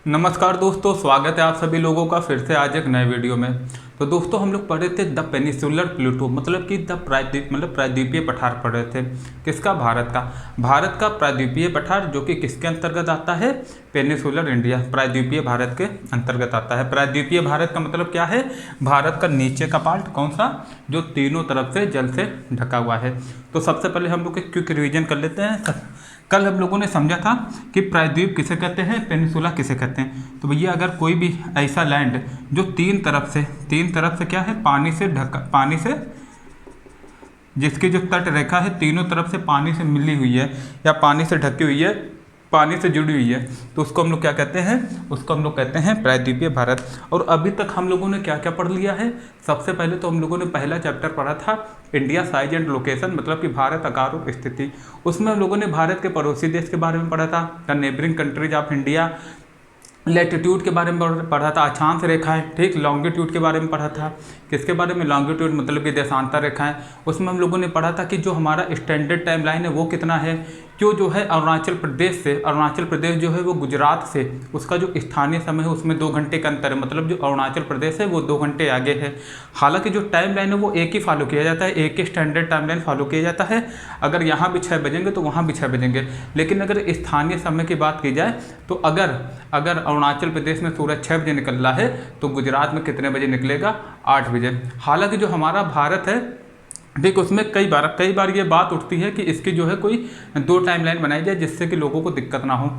नमस्कार दोस्तों, स्वागत है आप सभी लोगों का फिर से आज एक नए वीडियो में। तो दोस्तों हम लोग पढ़े थे द पेनिसुलर प्लेटो, मतलब कि द प्रायद्वीप प्रायद्वीपीय पठार पढ़ रहे थे। किसका? भारत का प्रायद्वीपीय पठार, जो कि किसके अंतर्गत आता है? पेनिसुलर इंडिया, प्रायद्वीपीय भारत के अंतर्गत आता है। प्रायद्वीपीय भारत का मतलब क्या है? भारत का नीचे का पार्ट कौन सा, जो तीनों तरफ से जल से ढका हुआ है। तो सबसे पहले हम लोग एक क्विक रिवीजन कर लेते हैं। कल हम लोगों ने समझा था कि प्रायद्वीप किसे कहते हैं, पेनिसुला किसे कहते हैं। तो भैया अगर कोई भी ऐसा लैंड जो तीन तरफ से क्या है, पानी से जिसकी जो तट रेखा है तीनों तरफ से पानी से मिली हुई है या पानी से ढकी हुई है, पानी से जुड़ी हुई है, तो उसको हम लोग क्या कहते हैं? उसको हम लोग कहते हैं प्रायद्वीपीय भारत। और अभी तक हम लोगों ने क्या क्या पढ़ लिया है? सबसे पहले तो हम लोगों ने पहला चैप्टर पढ़ा था इंडिया साइज एंड लोकेशन, मतलब कि भारत आकार और स्थिति। उसमें हम लोगों ने भारत के पड़ोसी देश के बारे में पढ़ा था, the neighbouring countries of India. Latitude के बारे में पढ़ा था, अक्षांश रेखाएं, ठीक। लॉन्गिट्यूड के बारे में पढ़ा था। किसके बारे में? लॉन्गिट्यूड मतलब कि देशांतर रेखाएं। उसमें हम लोगों ने पढ़ा था कि जो हमारा स्टैंडर्ड टाइम लाइन है वो कितना है, क्यों जो है अरुणाचल प्रदेश जो है वो गुजरात से, उसका जो स्थानीय समय है उसमें 2 घंटे का अंतर है, मतलब जो अरुणाचल प्रदेश है वो 2 घंटे आगे है। हालांकि जो टाइम लाइन है वो एक ही फॉलो किया जाता है, एक ही स्टैंडर्ड टाइम लाइन फॉलो किया जाता है। अगर यहाँ भी 6 बजेंगे तो वहाँ भी 6 बजेंगे। लेकिन अगर स्थानीय समय की बात की जाए तो अगर अरुणाचल प्रदेश में सूरज 6 बजे निकल रहा है तो गुजरात में कितने बजे निकलेगा? 8 बजे। हालांकि जो हमारा भारत है, ठीक, उसमें कई बार ये बात उठती है कि इसकी जो है कोई 2 टाइमलाइन बनाई जाए जिससे कि लोगों को दिक्कत ना हो,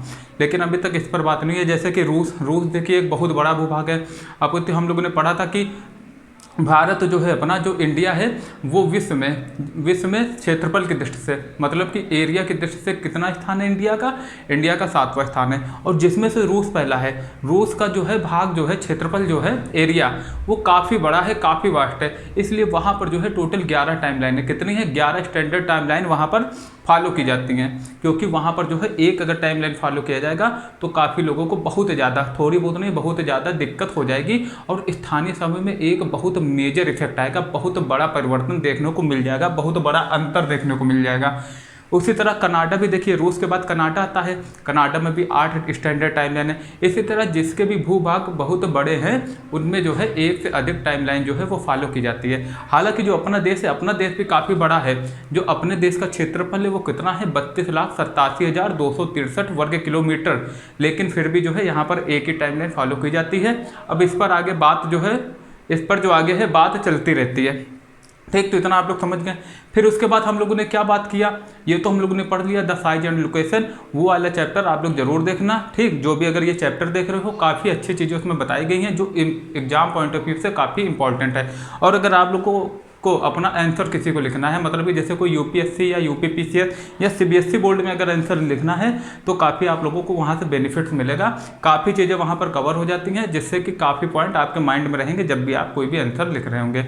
लेकिन अभी तक इस पर बात नहीं है। जैसे कि रूस देखिए एक बहुत बड़ा भूभाग है। आपको तो हम लोगों ने पढ़ा था कि भारत जो है अपना, जो इंडिया है वो विश्व में क्षेत्रफल की दृष्टि से, मतलब कि एरिया की दृष्टि से कितना स्थान है इंडिया का 7वां स्थान है। और जिसमें से रूस पहला है। रूस का जो है भाग जो है, क्षेत्रफल जो है, एरिया, वो काफ़ी बड़ा है, काफ़ी वास्ट है। इसलिए वहाँ पर जो है टोटल 11 टाइमलाइन है। कितनी है? 11 स्टैंडर्ड टाइमलाइन वहाँ पर फॉलो की जाती हैं, क्योंकि वहाँ पर जो है एक अगर टाइमलाइन फॉलो किया जाएगा तो काफ़ी लोगों को बहुत ज़्यादा, थोड़ी बहुत नहीं, बहुत ज़्यादा दिक्कत हो जाएगी और स्थानीय समय में एक बहुत मेजर इफेक्ट आएगा, बहुत बड़ा परिवर्तन देखने को मिल जाएगा, बहुत बड़ा अंतर देखने को मिल जाएगा। उसी तरह कनाडा भी देखिए, रूस के बाद कनाडा आता है। कनाडा में भी 8 स्टैंडर्ड टाइमलाइन है। इसी तरह जिसके भी भूभाग बहुत बड़े हैं उनमें जो है एक से अधिक टाइमलाइन जो है वो फॉलो की जाती है। हालांकि जो अपना देश है, अपना देश भी काफ़ी बड़ा है। जो अपने देश का क्षेत्रफल है वो कितना है? 32,87,263 वर्ग किलोमीटर। लेकिन फिर भी जो है यहाँ पर एक ही टाइमलाइन फॉलो की जाती है। अब इस पर आगे बात जो है, इस पर जो आगे है बात चलती रहती है, ठीक। तो इतना आप लोग समझ गए। फिर उसके बाद हम लोगों ने क्या बात किया, ये तो हम लोगों ने पढ़ लिया द साइज एंड लोकेशन। वो वाला चैप्टर आप लोग जरूर देखना, ठीक। जो भी अगर ये चैप्टर देख रहे हो, काफ़ी अच्छी चीज़ें उसमें बताई गई हैं जो एग्जाम पॉइंट ऑफ व्यू से काफ़ी इंपॉर्टेंट है। और अगर आप लोगों को अपना आंसर किसी को लिखना है, मतलब कि जैसे कोई यूपीएससी या यूपीपीसीएस या सीबीएसई बोर्ड में अगर आंसर लिखना है तो काफ़ी आप लोगों को वहाँ से बेनिफिट्स मिलेगा। काफ़ी चीज़ें वहाँ पर कवर हो जाती हैं जिससे कि काफ़ी पॉइंट आपके माइंड में रहेंगे जब भी आप कोई भी आंसर लिख रहे होंगे।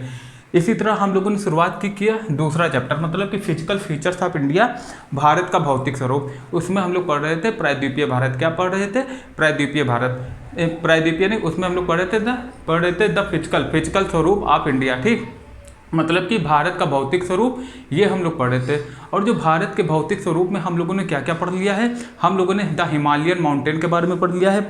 इसी तरह हम लोगों ने शुरुआत की किया दूसरा चैप्टर, मतलब कि physical features of India, Bharat का भौतिक स्वरूप। उसमें हम लोग पढ़ रहे थे प्रायद्वीपीय भारत। क्या पढ़ रहे थे? प्रायद्वीपीय भारत। प्रायद्वीपीय नहीं, उसमें हम लोग पढ़ रहे थे द फिजिकल स्वरूप ऑफ इंडिया, ठीक। मतलब कि भारत का भौतिक स्वरूप, ये हम लोग पढ़ रहे थे। और जो भारत के भौतिक स्वरूप में हम लोगों ने क्या क्या पढ़ लिया है? हम लोगों ने द हिमालयन माउंटेन के बारे में पढ़ लिया है,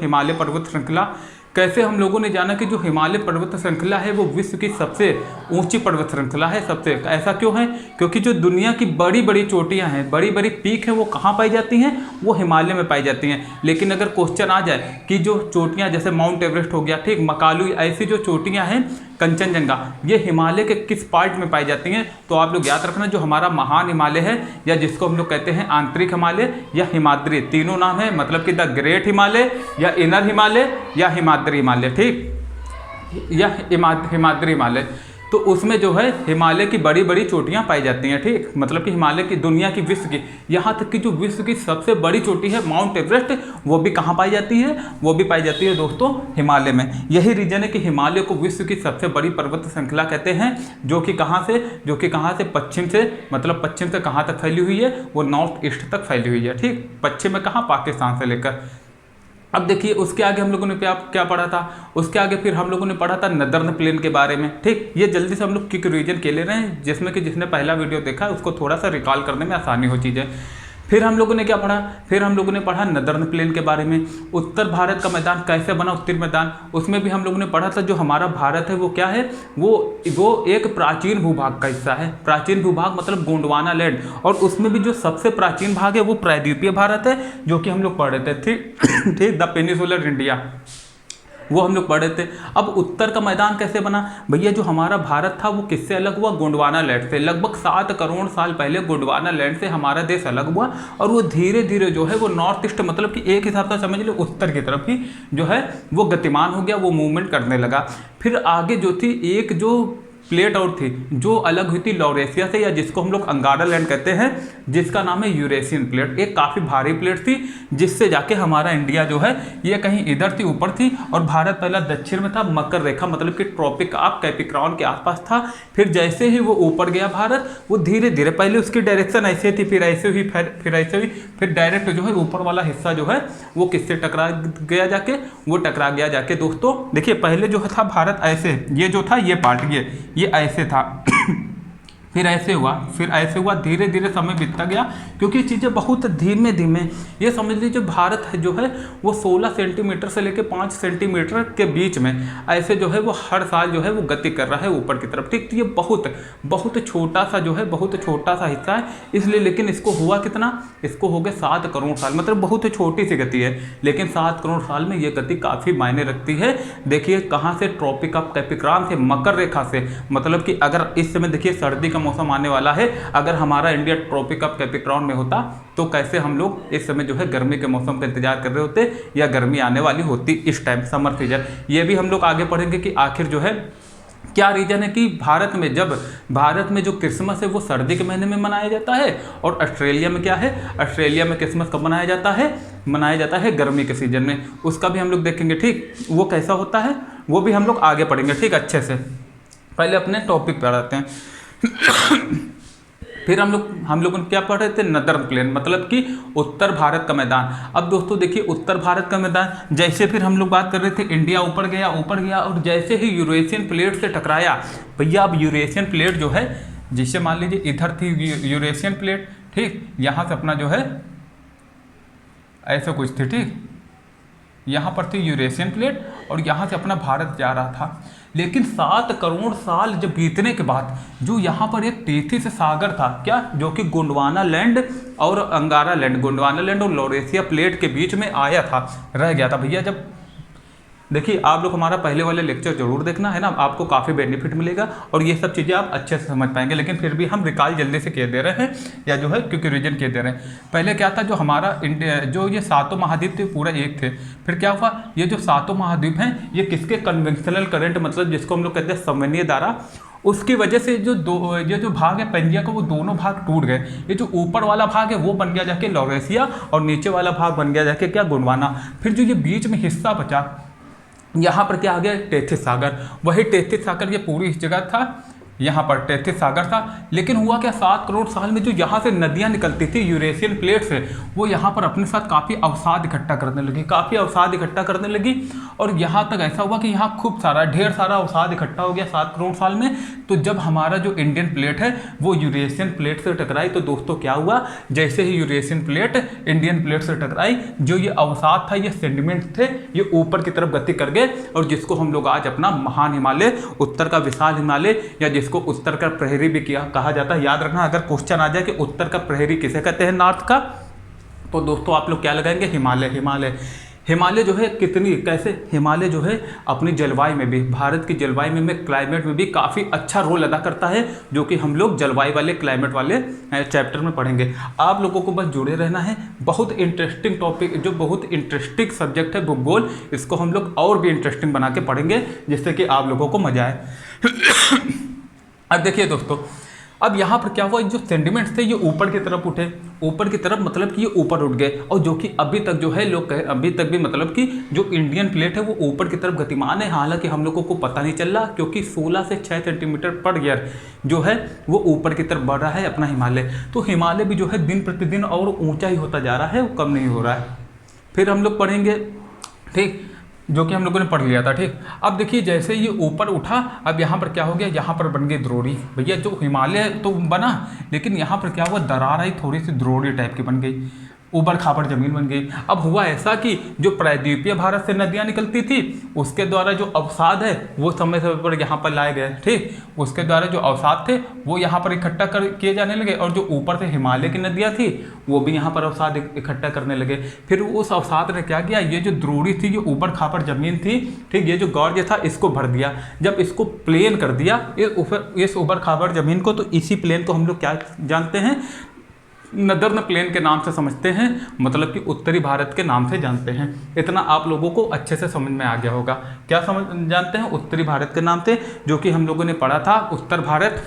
हिमालय पर्वत श्रृंखला। कैसे हम लोगों ने जाना कि जो हिमालय पर्वत श्रृंखला है वो विश्व की सबसे ऊंची पर्वत श्रृंखला है। सबसे ऐसा क्यों है? क्योंकि जो दुनिया की बड़ी बड़ी चोटियां हैं, बड़ी बड़ी पीक हैं, वो कहाँ पाई जाती हैं? वो हिमालय में पाई जाती हैं। लेकिन अगर क्वेश्चन आ जाए कि जो चोटियां, जैसे माउंट एवरेस्ट हो गया, ठीक, मकालू, ऐसी जो चोटियां हैं, कंचनजंगा, ये हिमालय के किस पार्ट में पाई जाती हैं? तो आप लोग याद रखना, जो हमारा महान हिमालय है, या जिसको हम लोग कहते हैं आंतरिक हिमालय या हिमाद्री, तीनों नाम है, मतलब कि द ग्रेट हिमालय या इनर हिमालय या हिमाद्री हिमालय, ठीक, या हिमाद्री हिमालय। तो उसमें जो है हिमालय की बड़ी बड़ी चोटियां पाई जाती हैं, ठीक। मतलब कि हिमालय की, दुनिया की, विश्व की, यहाँ तक कि जो विश्व की सबसे बड़ी चोटी है माउंट एवरेस्ट, वो भी कहाँ पाई जाती है? वो भी पाई जाती है दोस्तों हिमालय में। यही रीजन है कि हिमालय को विश्व की सबसे बड़ी पर्वत श्रृंखला कहते हैं, जो कि कहाँ से पश्चिम से, मतलब पश्चिम से कहाँ तक फैली हुई है? वो नॉर्थ ईस्ट तक फैली हुई है, ठीक। पश्चिम में कहाँ? पाकिस्तान से लेकर। अब देखिए उसके आगे हम लोगों ने क्या पढ़ा था? उसके आगे फिर हम लोगों ने पढ़ा था नदर्न प्लेन के बारे में, ठीक। ये जल्दी से हम लोग क्विक रिवीजन के ले रहे हैं, जिसमें कि जिसने पहला वीडियो देखा है उसको थोड़ा सा रिकॉल करने में आसानी हो चीज़ें। फिर हम लोगों ने क्या पढ़ा, फिर हम लोगों ने पढ़ा नदर्न प्लेन के बारे में, उत्तर भारत का मैदान कैसे बना, उत्तरी मैदान। उसमें भी हम लोगों ने पढ़ा था जो हमारा भारत है वो क्या है, वो एक प्राचीन भूभाग का हिस्सा है। प्राचीन भूभाग मतलब गोंडवाना लैंड, और उसमें भी जो सबसे प्राचीन भाग है वो प्रायद्वीपीय भारत है, जो कि हम लोग पढ़ रहे थे। ठीक, द पेनिसुलर इंडिया, वो हम लोग पढ़े थे। अब उत्तर का मैदान कैसे बना भैया, जो हमारा भारत था वो किससे अलग हुआ, गोंडवाना लैंड से। लगभग 7 करोड़ साल पहले गोंडवाना लैंड से हमारा देश अलग हुआ, और वो धीरे धीरे जो है वो नॉर्थ ईस्ट मतलब कि एक हिसाब से समझ लो उत्तर की तरफ ही जो है वो गतिमान हो गया, वो मूवमेंट करने लगा। फिर आगे जो थी एक जो प्लेट और थी जो अलग हुई थी लॉरेशिया से, या जिसको हम लोग अंगारा लैंड कहते हैं, जिसका नाम है यूरेशियन प्लेट। एक काफ़ी भारी प्लेट थी जिससे जाके हमारा इंडिया जो है ये कहीं इधर थी, ऊपर थी, और भारत पहला दक्षिण में था, मकर रेखा मतलब कि ट्रॉपिक ऑफ कैप्रिकॉर्न के आसपास था। फिर जैसे ही वो ऊपर गया भारत, वो धीरे धीरे पहले उसकी डायरेक्शन ऐसे थी, फिर ऐसे हुई, फिर ऐसे हुई, फिर डायरेक्ट जो है ऊपर वाला हिस्सा जो है वो किससे टकरा गया जाके, वो टकरा गया जाके। दोस्तों देखिए पहले जो था भारत ऐसे, ये जो था ये पार्ट ये ऐसे था फिर ऐसे हुआ, फिर ऐसे हुआ, धीरे धीरे समय बीतता गया, क्योंकि चीज़ें बहुत धीमे धीमे, ये समझ लीजिए भारत है जो है वो 16 सेंटीमीटर से लेकर 5 सेंटीमीटर के बीच में ऐसे जो है वो हर साल जो है वो गति कर रहा है ऊपर की तरफ। ठीक, तो ये बहुत बहुत छोटा सा जो है बहुत छोटा सा हिस्सा है, इसलिए। लेकिन इसको हुआ कितना, इसको हो गए 7 करोड़ साल, मतलब बहुत छोटी सी गति है, लेकिन 7 करोड़ साल में ये गति काफ़ी मायने रखती है। देखिए कहाँ से, ट्रॉपिक ऑफ कैप्रिकॉर्न से, मकर रेखा से, मतलब कि अगर इस समय देखिए सर्दी मौसम आने वाला है, अगर हमारा इंडिया ट्रॉपिक ऑफ कैप्रिकॉर्न में होता तो कैसे हम लोग इस समय जो है गर्मी के मौसम का इंतजार कर रहे होते, या गर्मी आने वाली होती इस टाइम, समर सीजन। ये भी हम लोग आगे पढ़ेंगे कि आखिर जो है क्या रीजन है कि भारत में, जब भारत में जो क्रिसमस है वो सर्दी के महीने में मनाया जाता है, और ऑस्ट्रेलिया में क्या है, ऑस्ट्रेलिया में क्रिसमस कब मनाया जाता है, मनाया जाता है गर्मी के सीजन में। उसका भी हम लोग देखेंगे। ठीक, वो कैसा होता है वो भी हम लोग आगे पढ़ेंगे। ठीक, अच्छे से पहले अपने टॉपिक पर आते हैं। फिर हम लोग क्या पढ़ रहे थे, नदर्न प्लेन मतलब कि उत्तर भारत का मैदान। अब दोस्तों देखिए उत्तर भारत का मैदान, जैसे फिर हम लोग बात कर रहे थे इंडिया ऊपर गया, और जैसे ही यूरेशियन प्लेट से टकराया भैया, अब यूरेशियन प्लेट जो है, जिसे मान लीजिए इधर थी यूरेशियन प्लेट, ठीक, यहाँ से अपना जो है ऐसा कुछ थी, ठीक, यहाँ पर थी यूरेशियन प्लेट, और यहाँ से अपना भारत जा रहा था। लेकिन 7 करोड़ साल जब बीतने के बाद जो यहाँ पर एक टेथिस सागर था, क्या, जो कि गोंडवाना लैंड और अंगारा लैंड, गोंडवाना लैंड और लॉरेशिया प्लेट के बीच में आया था, रह गया था भैया। जब देखिए आप लोग हमारा पहले वाले लेक्चर जरूर देखना है ना, आपको काफ़ी बेनिफिट मिलेगा और ये सब चीज़ें आप अच्छे से समझ पाएंगे। लेकिन फिर भी हम रिकॉल जल्दी से किए दे रहे हैं, या जो है क्योंकि रीजन किए दे रहे हैं। पहले क्या था, जो हमारा इंडिया, जो ये 7 महाद्वीप थे पूरा एक थे। फिर क्या हुआ, ये जो 7 महाद्वीप हैं ये किसके कन्वेंशनल करंट, मतलब जिसको हम लोग कहते हैं संवहनीय धारा, उसकी वजह से ये जो भाग है पेंजिया का, वो दोनों भाग टूट गए। ये जो ऊपर वाला भाग है वो बन गया जाके लॉरेशिया, और नीचे वाला भाग बन गया जाके क्या, गोंडवाना। फिर जो ये बीच में हिस्सा बचा, यहाँ पर क्या आ गया, टेथिस सागर। वही टेथिस सागर ये पूरी इस जगह था, यहाँ पर टेथिस सागर था। लेकिन हुआ क्या, 7 करोड़ साल में जो यहाँ से नदियाँ निकलती थी यूरेशियन प्लेट से, वो यहाँ पर अपने साथ काफ़ी अवसाद इकट्ठा करने लगी, और यहाँ तक ऐसा हुआ कि यहाँ खूब सारा, ढेर सारा अवसाद इकट्ठा हो गया 7 करोड़ साल में। तो जब हमारा जो इंडियन प्लेट है वो यूरेशियन प्लेट से टकराई, तो दोस्तों क्या हुआ, जैसे ही यूरेशियन प्लेट इंडियन प्लेट से टकराई, जो ये अवसाद था, ये सेंडिमेंट थे, ये ऊपर की तरफ गति कर गए, और जिसको हम लोग आज अपना महान हिमालय, उत्तर का विशाल हिमालय, या को उत्तर का प्रहरी भी कहा जाता है। याद रखना, अगर क्वेश्चन आ जाए कि उत्तर का प्रहरी किसे कहते हैं नॉर्थ का, तो दोस्तों आप लोग क्या लगाएंगे, हिमालय जो है कितनी, कैसे, हिमालय जो है अपनी जलवायु में भी, भारत की जलवायु में क्लाइमेट में भी काफ़ी अच्छा रोल अदा करता है, जो कि हम लोग जलवायु वाले, क्लाइमेट वाले चैप्टर में पढ़ेंगे। आप लोगों को बस जुड़े रहना है। बहुत इंटरेस्टिंग टॉपिक, जो बहुत इंटरेस्टिंग सब्जेक्ट है भूगोल, इसको हम लोग और भी इंटरेस्टिंग बना के पढ़ेंगे, जिससे कि आप लोगों को मजा आए। अब देखिए दोस्तों, अब यहाँ पर क्या हुआ, जो सेंडिमेंट्स थे ये ऊपर की तरफ उठे, ऊपर की तरफ मतलब कि ये ऊपर उठ गए, और जो कि अभी तक जो है लोग अभी तक भी मतलब कि जो इंडियन प्लेट है वो ऊपर की तरफ गतिमान है। हालांकि हम लोगों को पता नहीं चल रहा, क्योंकि 16 से 6 सेंटीमीटर पर ईयर जो है वो ऊपर की तरफ बढ़ रहा है अपना हिमालय। तो हिमालय भी जो है दिन प्रतिदिन और ऊँचा ही होता जा रहा है, वो कम नहीं हो रहा है। फिर हम लोग पढ़ेंगे, ठीक, जो कि हम लोगों ने पढ़ लिया था। ठीक, अब देखिए जैसे ये ऊपर उठा, अब यहाँ पर क्या हो गया, यहाँ पर बन गई द्रोणी। भैया जो हिमालय तो बना, लेकिन यहाँ पर क्या हुआ, दरार आई, थोड़ी सी द्रोणी टाइप की बन गई, ऊबड़ खाबड़ जमीन बन गई। अब हुआ ऐसा कि जो प्रायद्वीपीय भारत से नदियाँ निकलती थी, उसके द्वारा जो अवसाद है वो समय समय पर यहाँ पर लाए गए। ठीक, उसके द्वारा जो अवसाद थे वो यहाँ पर इकट्ठा कर किए जाने लगे, और जो ऊपर से हिमालय की नदियाँ थी वो भी यहाँ पर अवसाद इकट्ठा करने लगे। फिर उस अवसाद ने क्या किया, ये जो द्रोणी थी, ये ऊबड़ खाबड़ जमीन थी, ठीक, ये जो गौर्य था इसको भर दिया। जब इसको प्लेन कर दिया इस ऊबड़ खाबड़ जमीन को, तो इसी प्लेन को हम लोग क्या जानते हैं, नदर्न प्लेन के नाम से समझते हैं, मतलब कि उत्तरी भारत के नाम से जानते हैं। इतना आप लोगों को अच्छे से समझ में आ गया होगा। क्या समझ जानते हैं, उत्तरी भारत के नाम से, जो कि हम लोगों ने पढ़ा था। उत्तर भारत,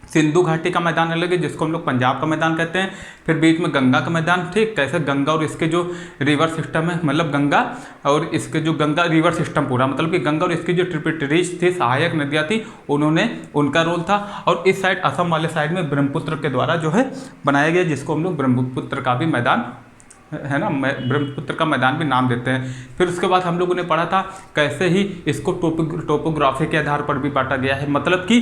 सिंधु घाटी का मैदान अलग है जिसको हम लोग पंजाब का मैदान कहते हैं, फिर बीच में गंगा का मैदान। ठीक, कैसे गंगा और इसके जो रिवर सिस्टम है, मतलब गंगा और इसके जो गंगा रिवर सिस्टम पूरा, मतलब कि गंगा और इसकी जो ट्रिब्यूटरीज थी, सहायक नदियाँ थी, उन्होंने उनका रोल था। और इस साइड असम वाले साइड में ब्रह्मपुत्र के द्वारा जो है बनाया गया, जिसको हम लोग ब्रह्मपुत्र का भी मैदान है ना, ब्रह्मपुत्र का मैदान भी नाम देते हैं। फिर उसके बाद हम लोगों ने पढ़ा था कैसे ही इसको टोपोग्राफी के आधार पर भी बांटा गया है, मतलब कि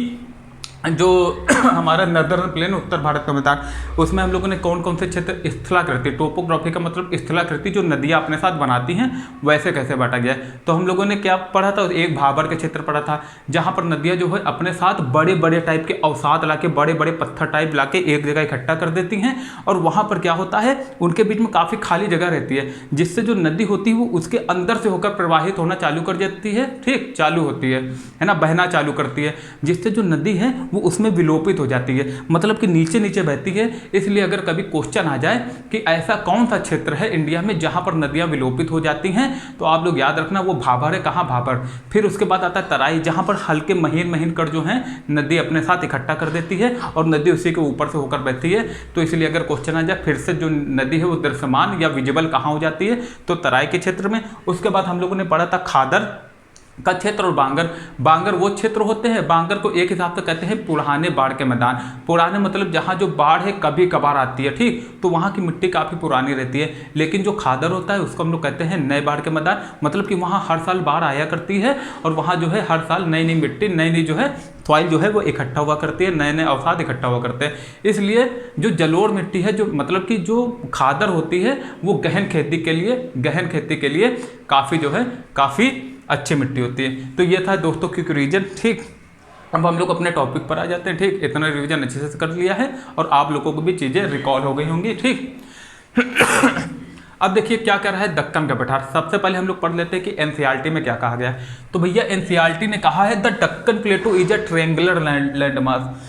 जो हमारा नदर्न प्लेन उत्तर भारत का मैदान, उसमें हम लोगों ने कौन कौन से क्षेत्र, स्थलाकृति, टोपोग्राफी का मतलब स्थलाकृति, जो नदियाँ अपने साथ बनाती हैं वैसे कैसे बांटा गया है। तो हम लोगों ने क्या पढ़ा था, एक भाबर के क्षेत्र पढ़ा था, जहाँ पर नदियाँ जो है अपने साथ बड़े बड़े टाइप के अवसाद लाके, बड़े बड़े पत्थर टाइप लाके एक जगह इकट्ठा कर देती हैं, और वहाँ पर क्या होता है, उनके बीच में काफ़ी खाली जगह रहती है, जिससे जो नदी होती है वो उसके अंदर से होकर प्रवाहित होना चालू कर देती है। ठीक, चालू होती है ना, बहना चालू करती है, जिससे जो नदी है वो उसमें विलोपित हो जाती है, मतलब कि नीचे नीचे बहती है। इसलिए अगर कभी क्वेश्चन आ जाए कि ऐसा कौन सा क्षेत्र है इंडिया में जहां पर नदियां विलोपित हो जाती हैं, तो आप लोग याद रखना वो भाबर है। कहाँ भाबर? फिर उसके बाद आता है तराई, जहां पर हल्के महीन महीन कण जो हैं नदी अपने साथ इकट्ठा कर देती है और नदी उसी के ऊपर से होकर बहती है। तो इसलिए अगर क्वेश्चन आ जाए फिर से जो नदी है वो दृश्यमान या विजिबल कहाँ हो जाती है, तो तराई के क्षेत्र में। उसके बाद हम लोगों ने पढ़ा था खादर का क्षेत्र और बांगर। बांगर वो क्षेत्र होते हैं, बांगर को एक हिसाब से कहते हैं पुराने बाढ़ के मैदान। पुराने मतलब जहाँ जो बाढ़ है कभी कभार आती है, ठीक, तो वहाँ की मिट्टी काफ़ी पुरानी रहती है। लेकिन जो खादर होता है उसको हम लोग कहते हैं नए बाढ़ के मैदान, मतलब कि वहाँ हर साल बाढ़ आया करती है और वहाँ जो है हर साल नई नई मिट्टी, नई नई जो है सॉइल जो है वो इकट्ठा हुआ करती है, नए नए अवसाद इकट्ठा हुआ करते हैं। इसलिए जो जलोढ़ मिट्टी है, जो मतलब कि जो खादर होती है, वो गहन खेती के लिए काफ़ी जो है काफ़ी अच्छी मिट्टी होती है। तो ये था दोस्तों क्विक रिवीजन। ठीक, अब हम लोग अपने टॉपिक पर आ जाते हैं। ठीक, इतना रिवीजन अच्छे से कर लिया है और आप लोगों को भी चीज़ें रिकॉल हो गई होंगी। ठीक अब देखिए क्या कर रहा है दक्कन का पठार। सबसे पहले हम लोग पढ़ लेते हैं कि एनसीईआरटी में क्या कहा गया है। तो भैया एनसीईआरटी ने कहा है the Deccan प्लेटू is a triangular landmass.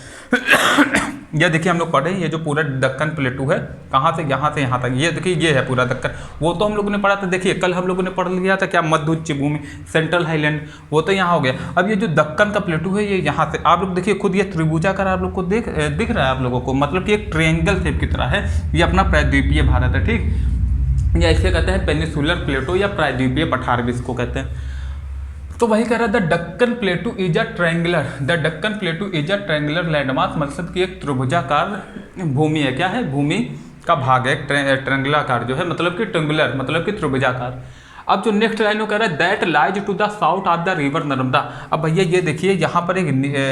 ये देखिए हम लोग पढ़े, ये जो पूरा दक्कन प्लेटू है, कहाँ से यहाँ तक, ये देखिए ये है पूरा दक्कन। वो तो हम लोगों ने पढ़ा था, देखिए कल हम लोगों ने पढ़ लिया था क्या, मध्य उच्च भूमि, सेंट्रल हाईलैंड, वो तो यहाँ हो गया। अब ये जो दक्कन का प्लेटू है ये यहाँ से आप लोग देखिए खुद, ये त्रिभुजाकार आप लोग को दिख रहा है आप लोगों को, मतलब कि एक ट्रायंगल शेप की तरह है। ये अपना प्रायद्वीपीय भारत है। ठीक, या इसे कहते हैं पेनिसुलर प्लेटू या प्रायद्वीपीय पठार भी इसको कहते हैं। तो वही कह रहा है the Deccan plateau is a triangular, the Deccan plateau is a triangular landmass, मतलब कि एक त्रिभुजाकार भूमि है। क्या है? भूमि का भाग है, ट्रायंगुलाकार जो है, मतलब कि ट्रायंगुलर मतलब कि त्रिभुजाकार। अब जो नेक्स्ट लाइन वो कह रहा है that lies to the south of the river Narmada. अब भैया ये देखिए यहाँ पर एक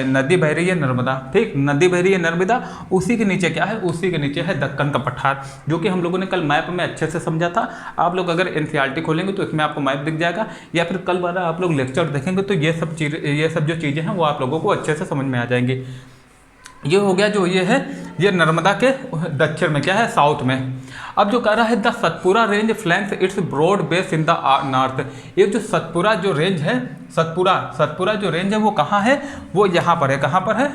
नदी बह रही है नर्मदा, ठीक, नदी बह रही है नर्मदा, उसी के नीचे क्या है, उसी के नीचे है दक्कन का पठार, जो कि हम लोगों ने कल मैप में अच्छे से समझा था। आप लोग अगर एनसीईआरटी खोलेंगे तो इसमें आपको मैप दिख जाएगा, या फिर कल वाला आप लोग लेक्चर देखेंगे तो ये सब जो चीज़ें हैं वो आप लोगों को अच्छे से समझ में आ जाएंगी। ये हो गया जो ये है, ये नर्मदा के दक्षिण में क्या है, साउथ में। अब जो कह रहा है the Satpura range flanks its broad base in the north. ये जो सतपुरा जो रेंज है, सतपुरा जो रेंज है वो कहाँ है, वो यहाँ पर है। कहाँ पर है?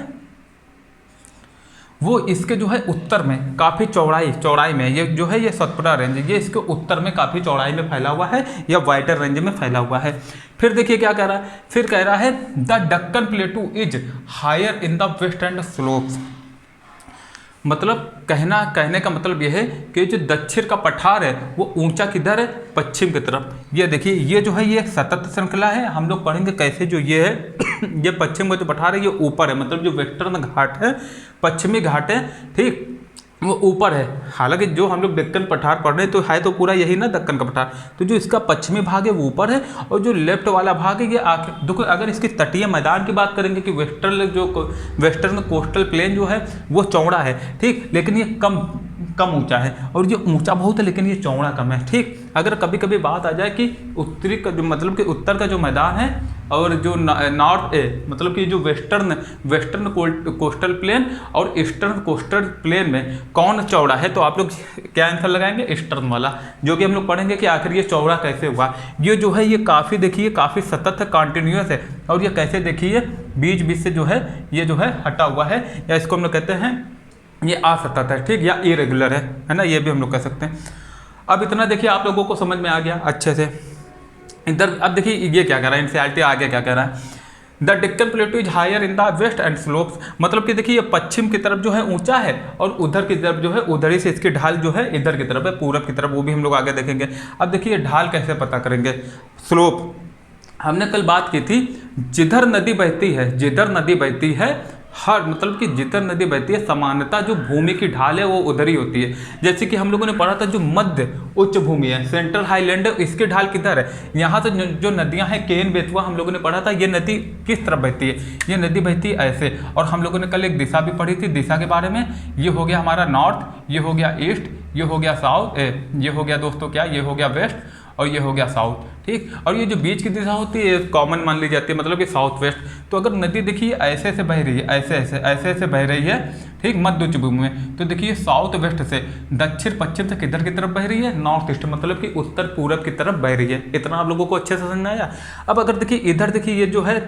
वो इसके जो है उत्तर में काफ़ी चौड़ाई में, ये जो है ये सतपुरा रेंज, ये इसके उत्तर में काफ़ी चौड़ाई में फैला हुआ है, या वाइडर रेंज में फैला हुआ है। फिर देखिए क्या कह रहा है, फिर कह रहा है the Deccan plateau is higher in the west and slopes. मतलब कहने का मतलब यह है कि जो दक्षिण का पठार है वो ऊंचा किधर है, पश्चिम की तरफ। ये देखिए ये जो है ये एक सतत श्रृंखला है, हम लोग पढ़ेंगे कैसे। जो ये है ये पश्चिम का जो पठार है ये ऊपर है, मतलब जो वेस्टर्न घाट है, पश्चिमी घाट है, ठीक, वो ऊपर है। हालांकि जो हम लोग दक्कन पठार पढ़ रहे हैं तो है तो पूरा यही ना दक्कन का पठार, तो जो इसका पश्चिमी भाग है वो ऊपर है और जो लेफ्ट वाला भाग है ये आके देखो। अगर इसकी तटीय मैदान की बात करेंगे कि वेस्टर्न कोस्टल प्लेन जो है वो चौड़ा है, ठीक, लेकिन ये कम ऊंचा है, और ये ऊंचा बहुत है लेकिन ये चौड़ा कम है, ठीक। अगर कभी कभी बात आ जाए कि उत्तरी का जो मतलब कि उत्तर का जो मैदान है और जो नॉर्थ मतलब कि जो वेस्टर्न कोस्टल प्लेन और ईस्टर्न कोस्टल प्लेन में कौन चौड़ा है, तो आप लोग क्या आंसर लगाएंगे, ईस्टर्न वाला, जो कि हम लोग पढ़ेंगे कि आखिर ये चौड़ा कैसे हुआ। ये जो है ये काफ़ी देखिए काफ़ी सतत है, कॉन्टिन्यूस है, और ये कैसे देखिए बीच बीच से जो है ये जो है हटा हुआ है, या इसको हम लोग कहते हैं ये असतत है, ठीक, या इरेगुलर है ना, ये भी हम लोग कह सकते हैं। अब इतना देखिए आप लोगों को समझ में आ गया अच्छे से। इधर अब देखिए ये क्या कह रहा है, एनसीईआरटी आगे क्या कह रहा है, the Deccan plateau is higher in the west and slopes, मतलब कि देखिए ये पश्चिम की तरफ जो है ऊंचा है और उधर की तरफ जो है उधर ही से इसकी ढाल जो है इधर की तरफ है, पूरब की तरफ, वो भी हम लोग आगे देखेंगे। अब देखिए ढाल कैसे पता करेंगे, स्लोप हमने कल बात की थी, जिधर नदी बहती है हर मतलब कि जिधर नदी बहती है सामान्यतः जो भूमि की ढाल है वो उधर ही होती है। जैसे कि हम लोगों ने पढ़ा था जो मध्य उच्च भूमि है, सेंट्रल हाईलैंड है, इसकी ढाल किधर है, यहाँ से जो नदियाँ हैं केन बेतवा हम लोगों ने पढ़ा था, ये नदी किस तरफ बहती है, ये नदी बहती है ऐसे। और हम लोगों ने कल एक दिशा भी पढ़ी थी, दिशा के बारे में, ये हो गया हमारा नॉर्थ, ये हो गया ईस्ट, ये हो गया साउथ, ये हो गया दोस्तों क्या, ये हो गया वेस्ट और ये हो गया साउथ, ठीक। और ये जो बीच की दिशा होती है कॉमन मान ली जाती है, मतलब कि साउथ वेस्ट। तो अगर नदी देखिए ऐसे ऐसे बह रही है, ऐसे बह रही है, ठीक, मध्य उच्च भूमि में, तो देखिए साउथ वेस्ट से दक्षिण पश्चिम से किधर की तरफ बह रही है, नॉर्थ ईस्ट, मतलब कि उत्तर पूरब की तरफ बह रही है। इतना आप लोगों को अच्छे से समझ में आया। अब अगर देखिए इधर देखिए ये जो है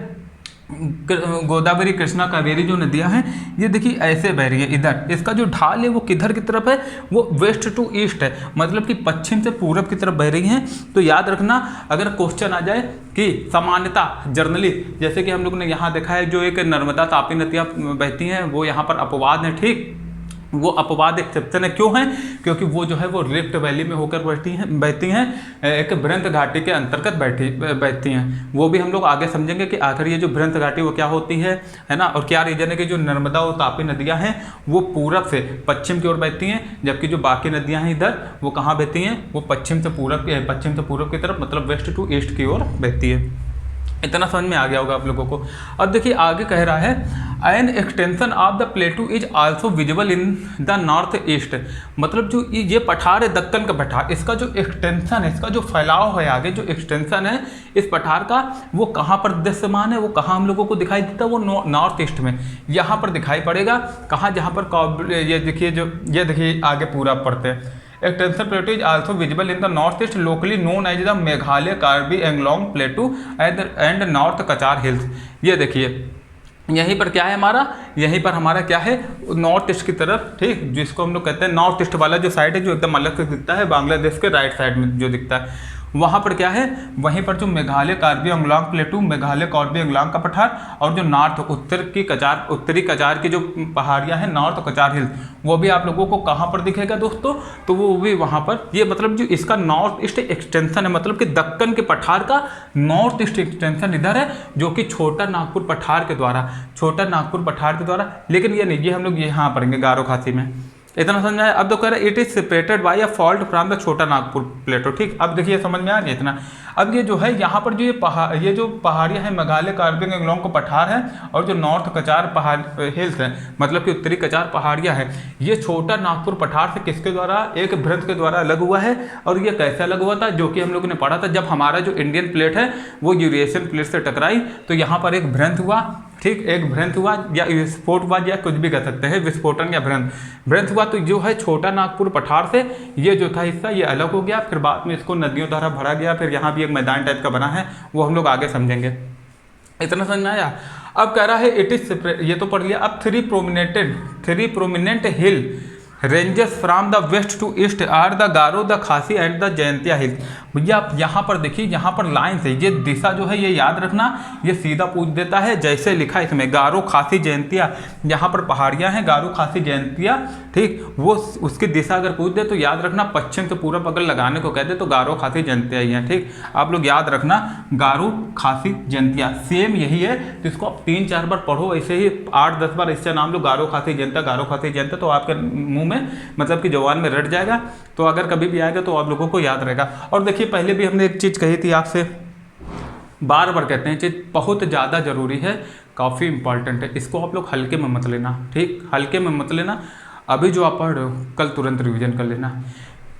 गोदावरी कृष्णा कावेरी जो नदियां हैं ये देखिए ऐसे बह रही है, इधर इसका जो ढाल है वो किधर की तरफ है, वो वेस्ट टू ईस्ट है, मतलब कि पश्चिम से पूरब की तरफ बह रही हैं। तो याद रखना अगर क्वेश्चन आ जाए कि सामान्यता जर्नली, जैसे कि हम लोगों ने यहाँ देखा है जो एक नर्मदा तापी नदियाँ बहती हैं वो यहाँ पर अपवाद हैं, ठीक, वो अपवाद एक्सेप्शन है, क्यों है, क्योंकि वो जो है वो रिफ्ट वैली में होकर बहती हैं, एक भ्रंत घाटी के अंतर्गत बहती हैं। वो भी हम लोग आगे समझेंगे कि आखिर ये जो भ्रंत घाटी वो क्या होती है ना, और क्या रीजन है कि जो नर्मदा और तापी नदियां हैं वो पूरब से पश्चिम की ओर बहती हैं, जबकि जो बाकी नदियां हैं इधर वो कहाँ बहती हैं, वो पश्चिम से पूरब की तरफ, मतलब वेस्ट टू ईस्ट की ओर बहती है। इतना समझ में आ गया होगा आप लोगों को। अब देखिए आगे कह रहा है an extension of the प्लेटू is also visible in the north east, मतलब जो ये पठार है दक्कन का पठार, इसका जो एक्सटेंशन है, इसका जो फैलाव है, आगे जो एक्सटेंशन है इस पठार का वो कहाँ पर दृश्यमान है, वो कहाँ हम लोगों को दिखाई देता है, वो नॉर्थ ईस्ट में यहाँ पर दिखाई पड़ेगा। कहाँ, जहाँ पर ये देखिए आगे पूरा पढ़ते हैं, extension plateau is also visible in the north east locally known as the Meghalaya Karbi Anglong plateau and North Cachar Hills. ये देखिए यहीं पर क्या है हमारा, यहीं पर हमारा क्या है, नॉर्थ ईस्ट की तरफ, ठीक, जिसको हम लोग कहते हैं नॉर्थ ईस्ट वाला जो साइड है जो एकदम अलग से दिखता है, बांग्लादेश के राइट साइड में जो दिखता है, वहाँ पर क्या है, वहीं पर जो मेघालय कार्बी एंगलोंग प्लेटू, मेघालय कार्बी एंगलोंग का पठार, और जो नॉर्थ उत्तरी कचार की जो पहाड़ियाँ हैं नॉर्थ कचार हिल्स, वो भी आप लोगों को कहाँ पर दिखेगा दोस्तों, तो वो भी वहाँ पर, ये मतलब जो इसका नॉर्थ ईस्ट एक्सटेंशन है, मतलब कि दक्कन के पठार का नॉर्थ ईस्ट एक्सटेंशन इधर है, जो कि छोटा नागपुर पठार के द्वारा, लेकिन ये नहीं, ये हम लोग यहाँ पढ़ेंगे गारो खासी में। इतना समझ आया। अब तो कह रहा है it is separated by a fault from the छोटा नागपुर प्लेटो, ठीक। अब देखिए समझ में आ गया इतना। अब ये जो है यहाँ पर जो ये जो पहाड़ियाँ हैं मेघालय कार्बी एंगलोंग को पठार है, और जो नॉर्थ कचार पहाड़ हिल्स है, मतलब कि उत्तरी कचार पहाड़ियाँ हैं, ये छोटा नागपुर पठार से किसके द्वारा, एक भ्रंत के द्वारा अलग हुआ है। और ये कैसे अलग हुआ था, जो कि हम लोगों ने पढ़ा था, जब हमारा जो इंडियन प्लेट है वो यूरेशियन प्लेट से टकराई, तो यहाँ पर एक भ्रंत हुआ, ठीक, एक भ्रंत हुआ या विस्फोट हुआ, या कुछ भी कह सकते हैं, विस्फोटन या भ्रंत हुआ। तो जो है छोटा नागपुर पठार से ये जो था हिस्सा ये अलग हो गया, फिर बाद में इसको नदियों द्वारा भरा गया, फिर यहाँ भी एक मैदान टाइप का बना है, वो हम लोग आगे समझेंगे। इतना समझ में आया। अब कह रहा है इट इज सेपरेट, ये तो पढ़ लिया। अब three prominent hill ranges from the west to east are the Garo, the Khasi and the Jaintia hills. भैया आप यहाँ पर देखिए, यहाँ पर लाइन से ये दिशा जो है ये याद रखना, ये सीधा पूछ देता है, जैसे लिखा है इसमें गारो खासी जयंतिया, यहाँ पर पहाड़ियाँ हैं गारो खासी जयंतिया, ठीक, वो उसकी दिशा अगर पूछ दे तो याद रखना पश्चिम से पूरब अगर लगाने को कह दे तो गारो खासी जयंतिया ही है, ठीक। आप लोग याद रखना गारो खासी जयंतिया सेम यही है, तो इसको आप 3-4 बार पढ़ो, ऐसे ही 8-10 बार इससे नाम लो, गारो खासी जयंतिया, तो आपके मुँह मुंह में मतलब कि ज़ुबान में रट जाएगा। तो अगर कभी भी आएगा तो आप लोगों को याद रहेगा। और देखिए पहले भी हमने एक चीज़ कही थी आपसे, बार बार कहते हैं, चीज़ बहुत ज़्यादा ज़रूरी है, काफ़ी इंपॉर्टेंट है, इसको आप लोग हल्के में मत लेना, ठीक, हल्के में मत लेना। अभी जो आप पढ़ रहे हो कल तुरंत रिवीजन कर लेना,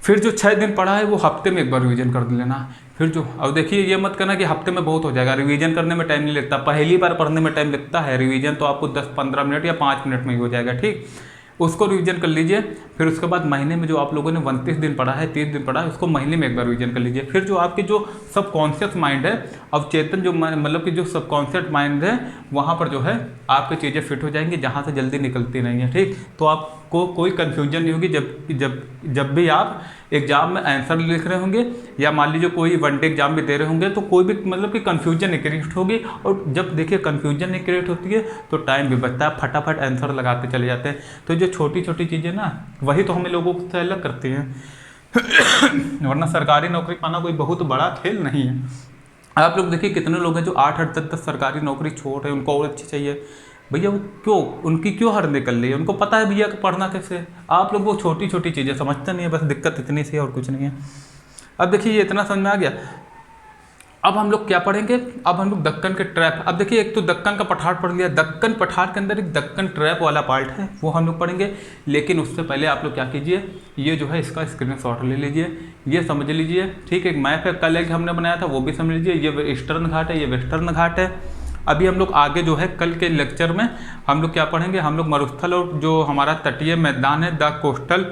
फिर जो 6 दिन पढ़ा है वो हफ्ते में एक बार रिवीजन कर लेना। फिर जो अब देखिए ये मत करना कि हफ्ते में बहुत हो जाएगा, रिवीजन करने में टाइम नहीं लगता, पहली बार पढ़ने में टाइम लगता है, रिवीजन तो आपको 10-15 मिनट या 5 मिनट में ही हो जाएगा, ठीक। उसको रिवीजन कर लीजिए। फिर उसके बाद महीने में जो आप लोगों ने 29 दिन पढ़ा है, 30 दिन पढ़ा है, उसको महीने में एक बार रिवीजन कर लीजिए। फिर जो आपके जो सबकॉन्शियस माइंड है, अवचेतन जो मतलब कि जो सबकॉन्शियस माइंड है, वहाँ पर जो है आपकी चीज़ें फिट हो जाएंगी, जहाँ से जल्दी निकलती नहीं है, ठीक। तो आपको कोई कन्फ्यूजन नहीं होगी जब भी आप एग्जाम में आंसर लिख रहे होंगे या मान लीजिए कोई वन डे एग्जाम भी दे रहे होंगे, तो कोई भी मतलब कि कन्फ्यूजन नहीं क्रिएट होगी। और जब देखिए कन्फ्यूजन नहीं क्रिएट होती है तो टाइम भी बचता है, फटाफट आंसर लगाते चले जाते हैं। तो जो छोटी छोटी चीज़ें ना, वही तो हमें लोगों से अलग करती हैं। वरना सरकारी नौकरी पाना कोई बहुत बड़ा खेल नहीं है। आप लोग देखिए कितने लोग हैं जो 8-8 10-10 सरकारी नौकरी छोड़ रहे हैं, उनको और अच्छी चाहिए। भैया वो क्यों, उनकी क्यों हर निकल रही है, उनको पता है भैया कि पढ़ना कैसे है। आप लोग वो छोटी छोटी चीज़ें समझते नहीं है, बस दिक्कत इतनी सी है और कुछ नहीं है। अब देखिए ये इतना समझ में आ गया। अब हम लोग क्या पढ़ेंगे, अब हम लोग दक्कन के ट्रैप। अब देखिए एक तो दक्कन का पठार पढ़ लिया, दक्कन पठार के अंदर एक दक्कन ट्रैप वाला पार्ट है, वो हम लोग पढ़ेंगे। लेकिन उससे पहले आप लोग क्या कीजिए, ये जो है इसका स्क्रीनशॉट ले लीजिए, ये समझ लीजिए, ठीक। एक मैप है कल एक हमने बनाया था, वो भी समझ लीजिए। ये ईस्टर्न घाट है, ये वेस्टर्न घाट है। अभी हम लोग आगे जो है कल के लेक्चर में हम लोग क्या पढ़ेंगे, हम लोग मरुस्थल और जो हमारा तटीय मैदान है, द कोस्टल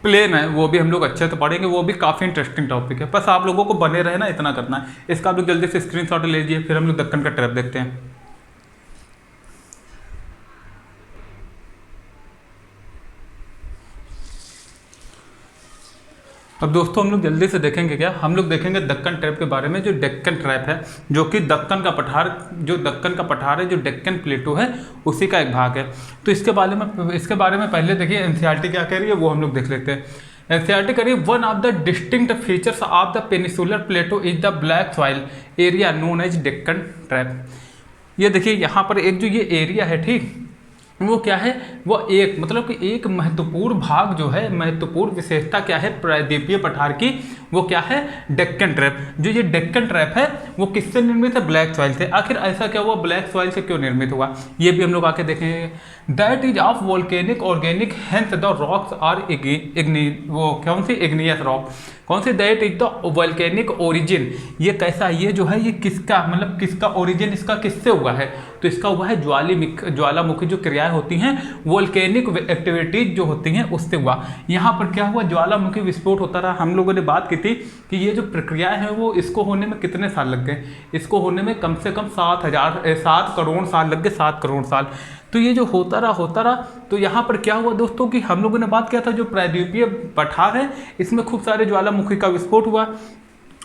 प्लेन है, वो भी हम लोग अच्छे से पढ़ेंगे। वो भी काफ़ी इंटरेस्टिंग टॉपिक है, बस आप लोगों को बने रहे ना, इतना करना है। इसका आप लोग जल्दी से स्क्रीनशॉट ले लीजिए, फिर हम लोग दक्कन का ट्रैप देखते हैं। अब दोस्तों हम लोग जल्दी से देखेंगे क्या, हम लोग देखेंगे दक्कन ट्रैप के बारे में। जो डेक्कन ट्रैप है, जो कि दक्कन का पठार, जो दक्कन का पठार है, जो डेक्कन प्लेटो है, उसी का एक भाग है। तो इसके बारे में पहले देखिए एनसीईआरटी क्या कह रही है, वो हम लोग देख लेते हैं। एनसीईआरटी कह रही है, one of the distinct features of the peninsular plateau is the black soil area known as Deccan trap. ये देखिए यहाँ पर एक जो ये एरिया है, ठीक, वो क्या है, वो एक मतलब कि एक महत्वपूर्ण भाग जो है, महत्वपूर्ण विशेषता क्या है प्रायद्वीपीय पठार की, वो क्या है, डेक्कन ट्रैप। जो ये डेक्कन ट्रैप है वो किससे निर्मित है, ब्लैक सॉइल से। आखिर ऐसा क्या हुआ, ब्लैक सॉइल से क्यों निर्मित हुआ, ये भी हम लोग आके देखेंगे। That is of volcanic organic hence the rocks are वो कौन सी इग्नियस रॉक, कौन सी, that is the volcanic origin. ये कैसा, ये जो है ये किसका मतलब किसका ओरिजिन, इसका किससे हुआ है, तो इसका हुआ है ज्वालामुखी जो क्रियाएं होती हैं, वोल्केनिक एक्टिविटीज जो होती हैं, उससे हुआ। यहाँ पर क्या हुआ, ज्वालामुखी विस्फोट होता रहा। हम लोगों ने बात की थी कि ये जो प्रक्रियाएं हैं वो इसको होने में कितने साल लग गए, इसको होने में कम से कम 7 करोड़ साल लग गए, 7 करोड़ साल। तो ये जो होता रहा, तो यहाँ पर क्या हुआ दोस्तों कि हम लोगों ने बात किया था जो प्रायद्वीपीय पठार है, इसमें खूब सारे ज्वालामुखी का विस्फोट हुआ।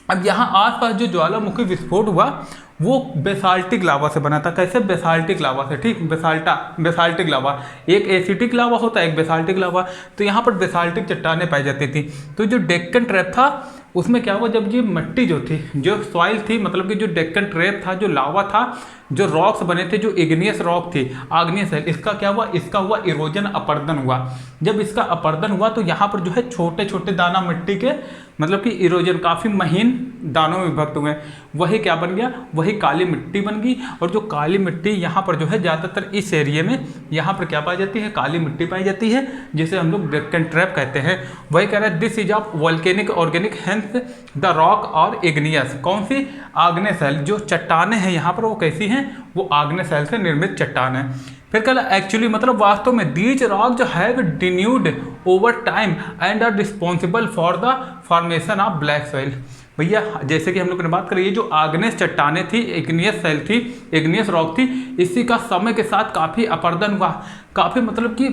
अब यहाँ आसपास जो ज्वालामुखी विस्फोट हुआ वो बेसाल्टिक लावा से बना था। कैसे, बेसाल्टिक लावा से, ठीक, बेसाल्टिक लावा, एक एसिटिक लावा होता है, एक बेसाल्टिक लावा। तो यहाँ पर बेसाल्टिक चट्टानें पाई जाती थी। तो जो डेक्कन ट्रैप था उसमें क्या हुआ, जब ये मिट्टी जो थी, जो सॉइल थी, मतलब कि जो डेक्कन ट्रैप था, जो लावा था, जो रॉक्स बने थे, जो इग्नियस रॉक थी, आग्नेय सेल, इसका क्या हुआ, इसका हुआ इरोजन, अपर्दन हुआ। जब इसका अपर्दन हुआ तो यहाँ पर जो है छोटे छोटे दाना मिट्टी के मतलब कि इरोजन, काफ़ी महीन दानों में विभक्त हुए। वही क्या बन गया, वही काली मिट्टी बन गई। और जो काली मिट्टी यहाँ पर जो है ज़्यादातर इस एरिया में यहाँ पर क्या पाई जाती है, काली मिट्टी पाई जाती है, जिसे हम लोग डेक्कन ट्रैप कहते हैं। वही कह रहा है, this is of volcanic organic hence the rock और इग्नियस, कौन सी, आग्नेय सेल। जो चट्टानें हैं यहाँ पर वो कैसी हैं, वो आग्नेय सेल से निर्मित चट्टान है। फिर कहला एक्चुअली मतलब वास्तव में दीज रॉक जो have denuded over time and are responsible for the formation of black soil. भैया जैसे कि हम लोग ने बात करी, ये जो आग्नेय चट्टानें थी, इग्नियस सेल थी, इग्नियस रॉक थी, इसी का समय के साथ काफ़ी अपर्दन हुआ, काफ़ी मतलब कि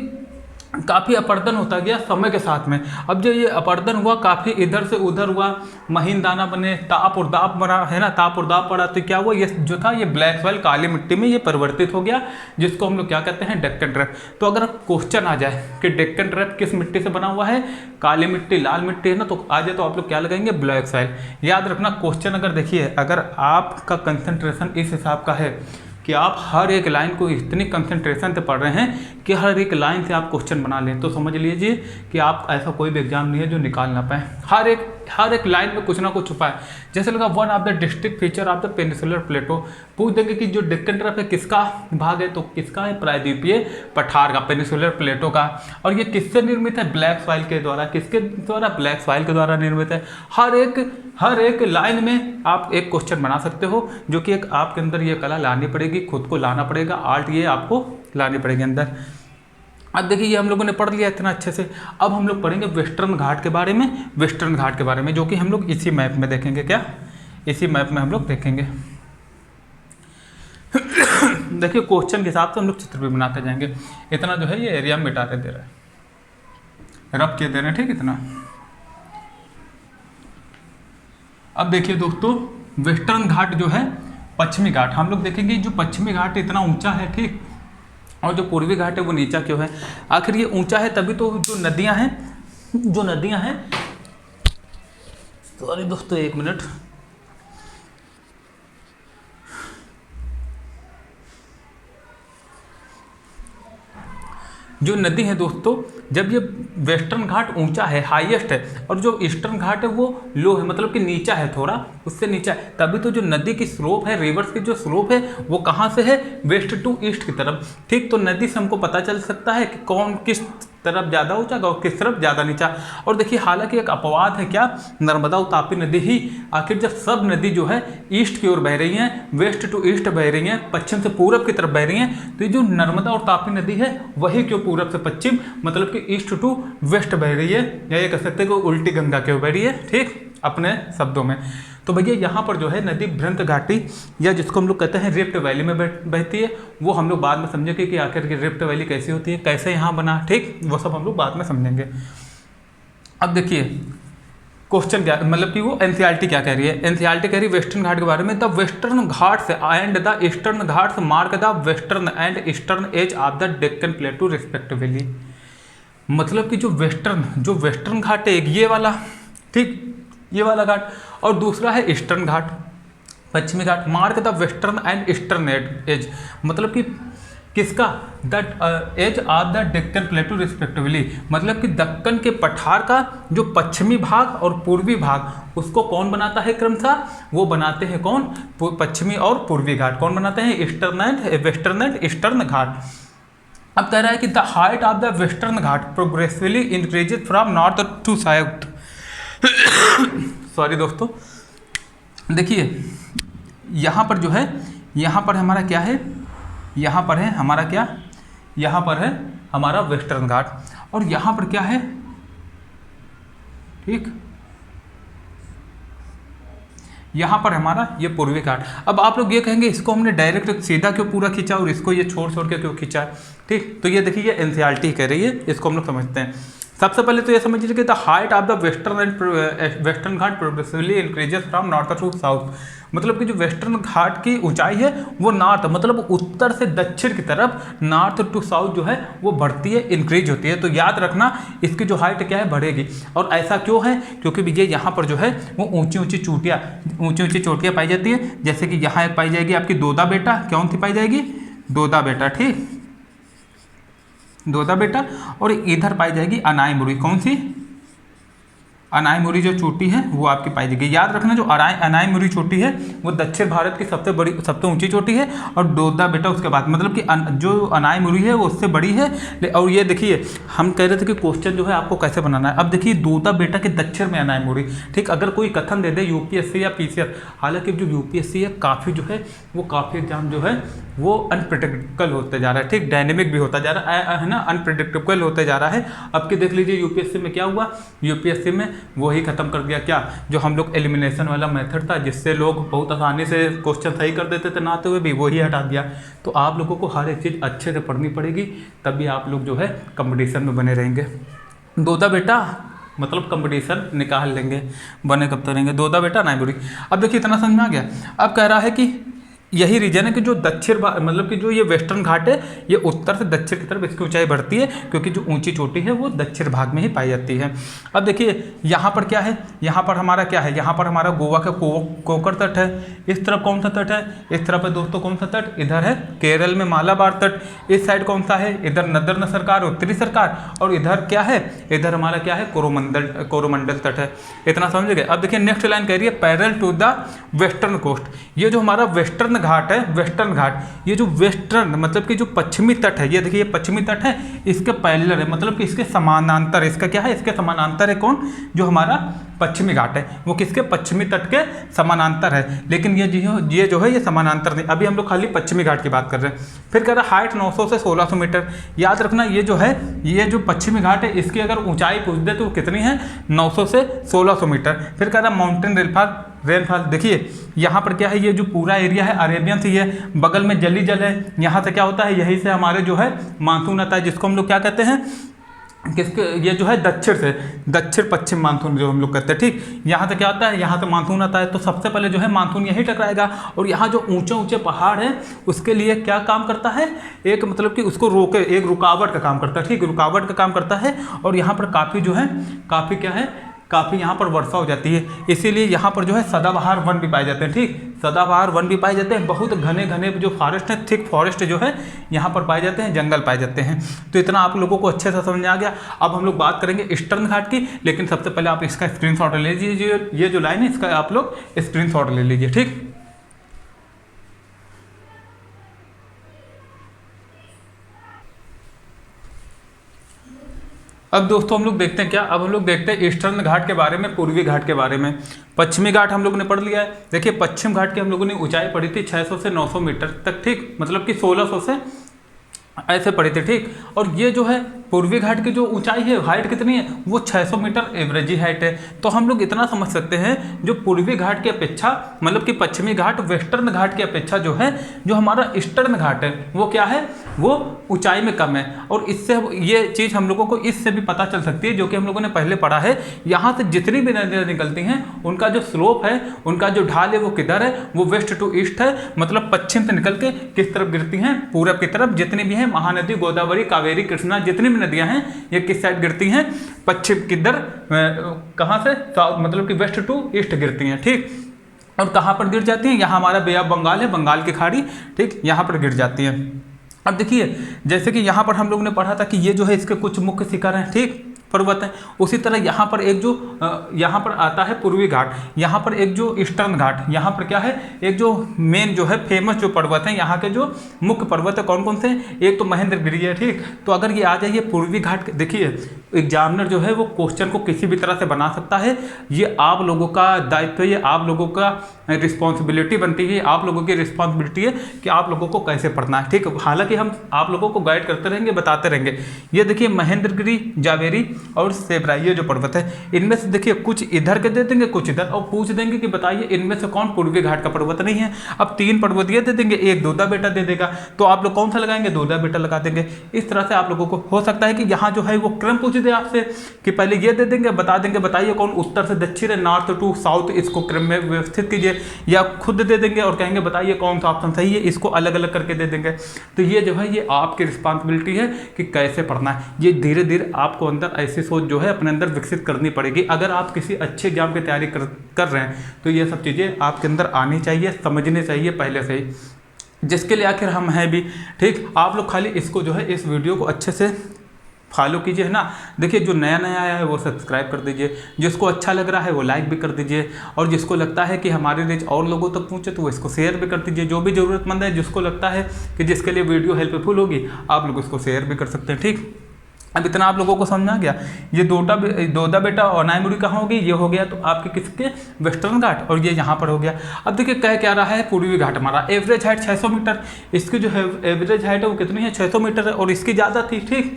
काफ़ी अपर्दन होता गया समय के साथ में। अब जो ये अपर्दन हुआ, काफ़ी इधर से उधर हुआ, महीन दाना बने, ताप और दाब बना, है ना, ताप और दाब पड़ा। तो क्या हुआ, ये जो था ये ब्लैक सॉइल, काली मिट्टी में ये परिवर्तित हो गया, जिसको हम लोग क्या कहते हैं, डेक्कन ट्रैप। तो अगर क्वेश्चन आ जाए कि डेक्कन ट्रैप किस मिट्टी से बना हुआ है, काली मिट्टी, लाल मिट्टी है ना, तो आ जाए तो आप लोग क्या लगाएंगे, ब्लैक सॉइल। याद रखना क्वेश्चन अगर देखिए, अगर आपका कंसंट्रेशन इस हिसाब का है कि आप हर एक लाइन को इतनी कंसंट्रेशन से पढ़ रहे हैं कि हर एक लाइन से आप क्वेश्चन बना लें, तो समझ लीजिए कि आप ऐसा कोई भी एग्जाम नहीं है जो निकाल ना पाए। हर एक लाइन में कुछ ना कुछ छुपा है। जैसे लगा one of the district feature of the peninsular plateau, पूछ देंगे कि जो डेक्कन ट्रफ है किसका भाग है, तो किसका है, प्रायद्वीपीय पठार का, पेनिसुलर प्लेटो का। और ये किससे निर्मित है, ब्लैक सॉइल के द्वारा। किसके द्वारा, ब्लैक सॉइल के द्वारा निर्मित है। हर एक लाइन में आप एक क्वेश्चन बना सकते हो, जो कि एक आपके अंदर ये कला लानी पड़ेगी, खुद को लाना पड़ेगा, आर्ट ये आपको लानी पड़ेगी अंदर। अब देखिए ये हम लोगों ने पढ़ लिया इतना अच्छे से। अब हम लोग पढ़ेंगे वेस्टर्न घाट के बारे में, वेस्टर्न घाट के बारे में, जो कि हम लोग इसी मैप में देखेंगे। क्या, इसी मैप में हम लोग देखेंगे। देखिए क्वेश्चन के हिसाब से हम लोग चित्र भी बनाते जाएंगे। इतना जो है ये एरिया में मिटा के दे रहा है, रब के दे रहे हैं, ठीक, इतना। अब देखिए दोस्तों, वेस्टर्न घाट जो है, पश्चिमी घाट हम लोग देखेंगे। जो पश्चिमी घाट इतना ऊंचा है, ठीक, और जो पूर्वी घाट है वो नीचा क्यों है। आखिर ये ऊंचा है तभी तो जो नदियां हैं, सॉरी दोस्तों एक मिनट, जो नदी है दोस्तों, जब ये वेस्टर्न घाट ऊंचा है, हाईएस्ट है, और जो ईस्टर्न घाट है वो लो है, मतलब कि नीचा है, थोड़ा उससे नीचा है, तभी तो जो नदी की स्लोप है, रिवर्स की जो स्लोप है वो कहाँ से है, वेस्ट टू ईस्ट की तरफ, ठीक। तो नदी से हमको पता चल सकता है कि कौन किस तरफ ज़्यादा ऊंचा और किस तरफ ज़्यादा नीचा। और देखिए हालांकि एक अपवाद है, क्या, नर्मदा और तापी नदी ही। आखिर जब सब नदी जो है ईस्ट की ओर बह रही हैं, वेस्ट टू ईस्ट बह रही हैं, पश्चिम से पूरब की तरफ बह रही हैं, तो ये जो नर्मदा और तापी नदी है वही क्यों पूरब से पश्चिम, मतलब कि ईस्ट टू वेस्ट बह रही है, या ये कह सकते हैं कि उल्टी गंगा की ओर बह रही है, ठीक, अपने शब्दों में। तो भैया यहाँ पर जो है नदी भ्रंत घाटी, या जिसको हम लोग कहते हैं रिफ्ट वैली में बहती है। वो हम लोग बाद में समझेंगे कि आखिर की रिफ्ट वैली कैसी होती है, कैसे यहाँ बना, ठीक, वो सब हम लोग बाद में समझेंगे। अब देखिए क्वेश्चन क्या, मतलब कि वो एनसीईआरटी क्या कह रही है। एनसीईआरटी कह रही है वेस्टर्न घाट के बारे में, the Western Ghats and the Eastern Ghats mark the western and eastern edge of the Deccan plateau respectively. मतलब कि जो वेस्टर्न घाट है, एक ये वाला, ठीक, ये वाला घाट, और दूसरा है ईस्टर्न घाट, पश्चिमी Ghat, mark the western and eastern edge, मतलब कि किसका, the edge of the Deccan plateau respectively, मतलब कि दक्कन के पठार का जो पश्चिमी भाग और पूर्वी भाग, उसको कौन बनाता है क्रमशः, वो बनाते हैं कौन, पश्चिमी और पूर्वी घाट कौन बनाते हैं, वेस्टर्न एंड ईस्टर्न घाट। अब कह रहा है कि the height of the Western Ghat progressively increases from north to south. Sorry दोस्तों, देखिए यहाँ पर जो है, यहाँ पर हमारा क्या है, यहाँ पर है हमारा क्या, यहाँ पर है हमारा वेस्टर्न घाट, और यहाँ पर क्या है, ठीक, यहाँ पर हमारा ये पूर्वी घाट। अब आप लोग ये कहेंगे इसको हमने डायरेक्ट सीधा क्यों पूरा खींचा और इसको ये छोड़ के क्यों खींचा है, ठीक। तो ये देखिए ये एनसीईआरटी कह रही है, इसको हम लोग समझते हैं। सबसे पहले तो ये समझ लीजिए कि the height of the Western Ghat progressively increases from north to south, मतलब कि जो वेस्टर्न घाट की ऊंचाई है वो नॉर्थ, मतलब उत्तर से दक्षिण की तरफ, नॉर्थ टू साउथ जो है वो बढ़ती है, इंक्रीज होती है। तो याद रखना इसकी जो हाइट क्या है, बढ़ेगी। और ऐसा क्यों है, क्योंकि भैया यहाँ पर जो है वो ऊंची ऊंची चोटियाँ पाई जाती है। जैसे कि यहाँ एक पाई जाएगी आपकी दोदा बेटा, कौन सी पाई जाएगी, दोदा बेटा, ठीक, दोदा बेटा। और इधर पाई जाएगी अनाई मुरी, कौन सी, अनाई मुरी जो चोटी है वो आपकी पाई जाएगी। याद रखना जो अनाई मुरी चोटी है वो दक्षिण भारत की सबसे ऊंची चोटी है, और दोदा बेटा उसके बाद, मतलब कि जो अनाई मुरी है वो उससे बड़ी है। और ये देखिए हम कह रहे थे कि क्वेश्चन जो है आपको कैसे बनाना है। अब देखिए दोदा बेटा के दक्षिण में अनाई मुरी, ठीक। अगर कोई कथन दे दे यूपीएससी या पीसीआर, हालांकि जो यूपीएससी है काफ़ी जो है वो काफ़ी एग्जाम जो है वो अनप्रेडिक्टेबल होते जा रहा है, ठीक, डायनेमिक भी होता जा रहा है ना, अनप्रेडिक्टेबल होते जा रहा है। अब की देख लीजिए यूपीएससी में क्या हुआ, यूपीएससी में वही खत्म कर दिया, क्या, जो हम लोग एलिमिनेशन वाला मेथड था, जिससे लोग बहुत आसानी से क्वेश्चन सही कर देते थे नहाते हुए भी, वही हटा दिया। तो आप लोगों को हर एक चीज़ अच्छे से पढ़नी पड़ेगी, तभी आप लोग जो है कंपटीशन में बने रहेंगे। दोदा बेटा मतलब कंपटीशन निकाल लेंगे, बने कब तक रहेंगे, दोदा बेटा अनाई मुरी। अब देखिए इतना समझ में आ गया। अब कह रहा है कि यही रीजन है कि जो दक्षिण मतलब कि जो ये वेस्टर्न घाट है ये उत्तर से दक्षिण की तरफ इसकी ऊंचाई बढ़ती है, क्योंकि जो ऊंची चोटी है वो दक्षिण भाग में ही पाई जाती है। अब देखिए यहाँ पर क्या है, यहाँ पर हमारा क्या है, यहाँ पर हमारा गोवा का कोकर तट है। इस तरफ कौन सा तट है, इस तरफ है दोस्तों कौन सा तट, इधर है केरल में मालाबार तट। इस साइड कौन सा है, इधर नदर्न सरकार, उत्तरी सरकार, और इधर क्या है, इधर हमारा क्या है, कोरोमंडल तट है। इतना समझ गए। अब देखिए नेक्स्ट लाइन कह रही है parallel to the western coast. ये जो हमारा वेस्टर्न घाट है, वेस्टर्न घाट, ये जो वेस्टर्न मतलब कि जो पश्चिमी तट है, ये देखिए ये पश्चिमी तट है, इसके पैरेलल है, मतलब कि इसके समानांतर, इसका क्या है, इसके समानांतर है कौन, जो हमारा पश्चिमी घाट है वो किसके, पश्चिमी तट के समानांतर है। लेकिन ये जो है ये समानांतर नहीं, अभी हम लोग खाली पश्चिमी घाट की बात कर रहे हैं। फिर कह रहा है हाइट 900 से 1600 मीटर। याद रखना ये जो है, ये जो पश्चिमी घाट है इसकी अगर ऊंचाई पूछ दे तो कितनी है, 900 से 1600 मीटर। फिर कह रहा है माउंटेन रेनफॉल, देखिए यहाँ पर क्या है, ये जो पूरा एरिया है अरेबियन सी है, बगल में जली जल है, यहाँ से क्या होता है, यहीं से हमारे जो है मानसून आता है, जिसको हम लोग क्या कहते हैं, किसके, ये जो है दक्षिण से, दक्षिण पश्चिम मानसून जो हम लोग कहते हैं। ठीक, यहाँ से क्या आता है, यहाँ से मानसून आता है, तो सबसे पहले जो है मानसून यहीं टकराएगा। और यहाँ जो ऊंचे ऊंचे पहाड़ है उसके लिए क्या काम करता है, एक मतलब कि उसको रोके, एक रुकावट का काम करता है। ठीक, रुकावट का काम करता है। और यहाँ पर काफ़ी जो है, काफ़ी क्या है, काफ़ी यहाँ पर वर्षा हो जाती है, इसीलिए यहाँ पर जो है सदाबहार वन भी पाए जाते हैं। ठीक, सदाबहार वन भी पाए जाते हैं, बहुत घने घने जो फॉरेस्ट है, थिक फॉरेस्ट जो है यहाँ पर पाए जाते हैं, जंगल पाए जाते हैं। तो इतना आप लोगों को अच्छे से समझ आ गया। अब हम लोग बात करेंगे ईस्टर्न घाट की, लेकिन सबसे पहले आप इसका स्क्रीनशॉट ले लीजिए, ये जो लाइन है इसका आप लोग स्क्रीनशॉट ले लीजिए। ठीक, अब दोस्तों हम लोग देखते हैं क्या, अब हम लोग देखते हैं ईस्टर्न घाट के बारे में, पूर्वी घाट के बारे में। पश्चिमी घाट हम लोगों ने पढ़ लिया है। देखिए पश्चिम घाट की हम लोगों ने ऊंचाई पढ़ी थी 600 से 900 मीटर तक। ठीक, मतलब कि 1600 से ऐसे पढ़े थे। ठीक, और ये जो है पूर्वी घाट की जो ऊंचाई है, हाइट कितनी है, वो 600 मीटर एवरेजी हाइट है। तो हम लोग इतना समझ सकते हैं जो पूर्वी घाट की अपेक्षा, मतलब कि पश्चिमी घाट वेस्टर्न घाट की अपेक्षा जो है, जो हमारा ईस्टर्न घाट है वो क्या है, वो ऊंचाई में कम है। और इससे ये चीज़ हम लोगों को इससे भी पता चल सकती है, जो कि हम लोगों ने पहले पढ़ा है, यहाँ से जितनी भी नदियाँ निकलती हैं उनका जो स्लोप है, उनका जो ढाल है वो किधर है, वो वेस्ट टू ईस्ट है, मतलब पश्चिम से निकल के किस तरफ गिरती हैं, पूरब की तरफ। जितनी भी हैं महानदी, गोदावरी, कावेरी, कृष्णा, जितनी भी नदियां हैं ये किस साइड गिरती हैं, पश्चिम किधर, कहाँ से, मतलब कि वेस्ट टू ईस्ट गिरती हैं। ठीक, और कहाँ पर गिर जाती हैं, यहाँ हमारा बे ऑफ बंगाल है, बंगाल की खाड़ी, ठीक, यहाँ पर गिर जाती हैं। अब देखिए जैसे कि यहाँ पर हम लोग ने पढ़ा था कि ये जो है इसके कुछ मुख्य शिखर हैं, ठीक, पर्वत है। उसी तरह यहाँ पर एक जो यहाँ पर आता है पूर्वी घाट, यहाँ पर एक जो ईस्टर्न घाट, यहाँ पर क्या है, एक जो मेन जो है फेमस जो पर्वत है, यहाँ के जो मुख्य पर्वत है कौन कौन से, एक तो महेंद्रगिरी है। ठीक, तो अगर ये आ जाइए पूर्वी घाट, देखिए एग्जामिनर जो है वो क्वेश्चन को किसी भी तरह से बना सकता है। ये आप लोगों का दायित्व है, ये आप लोगों का रिस्पॉन्सिबिलिटी बनती है, आप लोगों की रिस्पॉन्सिबिलिटी है कि आप लोगों को कैसे पढ़ना है। ठीक, हालांकि हम आप लोगों को गाइड करते रहेंगे, बताते रहेंगे। ये देखिए महेंद्रगिरी, जावेरी और सेबराई, ये जो पर्वत है, इनमें से देखिए कुछ इधर के दे देंगे, कुछ इधर, और पूछ देंगे कि बताइए इनमें से कौन पूर्वी घाट का पर्वत नहीं है। अब 3 पर्वत ये दे देंगे, एक दोदा बेटा दे देगा, तो आप लोग कौन सा लगाएंगे, दोदा बेटा लगा देंगे। इस तरह से आप लोगों को हो सकता है कि यहाँ जो है वो क्रम पूछ दे आपसे कि पहले ये दे देंगे, बता देंगे बताइए कौन उत्तर से दक्षिण है, नॉर्थ टू साउथ, इसको क्रम में व्यवस्थित कीजिए, या खुद दे देंगे और कहेंगे बताइए कौन सा ऑप्शन सही है, इसको अलग अलग करके दे देंगे। तो ये जो है ये आपकी रिस्पॉन्सिबिलिटी है कि कैसे पढ़ना है। ये धीरे धीरे आपको अंदर ऐसी सोच जो है अपने अंदर विकसित करनी पड़ेगी। अगर आप किसी अच्छे एग्जाम की तैयारी कर रहे हैं तो ये सब चीज़ें आपके अंदर आनी चाहिए, समझनी चाहिए पहले से ही, जिसके लिए आखिर हम हैं भी। ठीक, आप लोग खाली इसको जो है इस वीडियो को अच्छे से फॉलो कीजिए, है ना। देखिए जो नया नया आया है वो सब्सक्राइब कर दीजिए, जिसको अच्छा लग रहा है वो लाइक भी कर दीजिए, और जिसको लगता है कि हमारी रीच और लोगों तक पहुँचे तो वो इसको शेयर भी कर दीजिए। जो भी ज़रूरतमंद है, जिसको लगता है कि जिसके लिए वीडियो हेल्पफुल होगी, आप लोग इसको शेयर भी कर सकते हैं। ठीक, अब इतना आप लोगों को समझ आ गया। ये दोदा बेटा और नायमुड़ी कहाँ होगी, ये हो गया तो आपके किसके, वेस्टर्न घाट, और ये यहाँ पर हो गया। अब देखिए कह क्या रहा है, पूर्वी घाट हमारा एवरेज हाइट 600 मीटर, इसकी जो है एवरेज हाइट है वो कितनी है, 600 मीटर है, और इसकी ज़्यादा थी। ठीक,